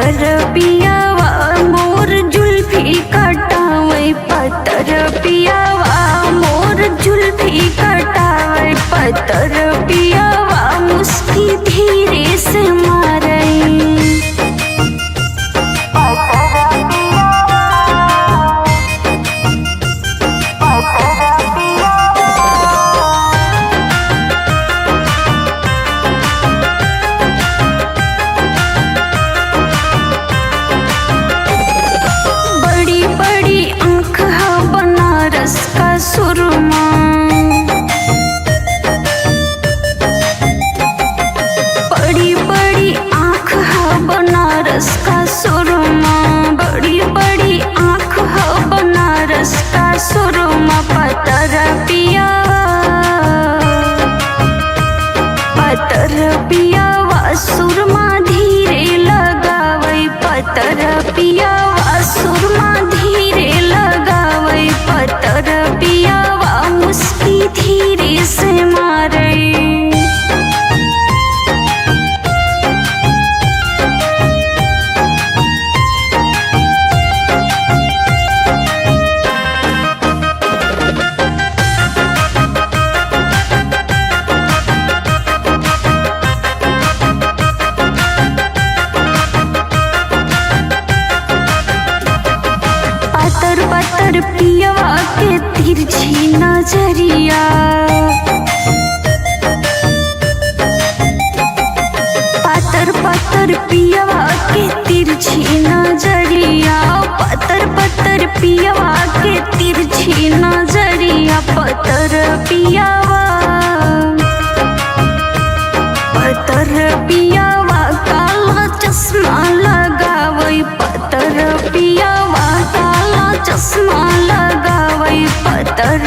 पतर पियावा मोर जुल्फी कटावे पतर पियावा मोर जुल्फी कटावे पतर पियावा मुस्की धीरे से मारे सुरमा बड़ी बड़ी आँख है बनारस का सुरमा बड़ी बड़ी आँख है बनारस का सुरमा पतर पियावा सुरमा धीरे लगावे पतर पियावा सुरमा धीरे लगावे पतर पियावा मुस्की धीरे से मारे पतर पियावा के तिरछी नजरिया पतर पियावा के तिरछी नजरिया पतर पियावा के तिरछी नजरिया पतर पियावा काला चश्मा लगावे पतर पियावा काला चश्मा लगावे पतर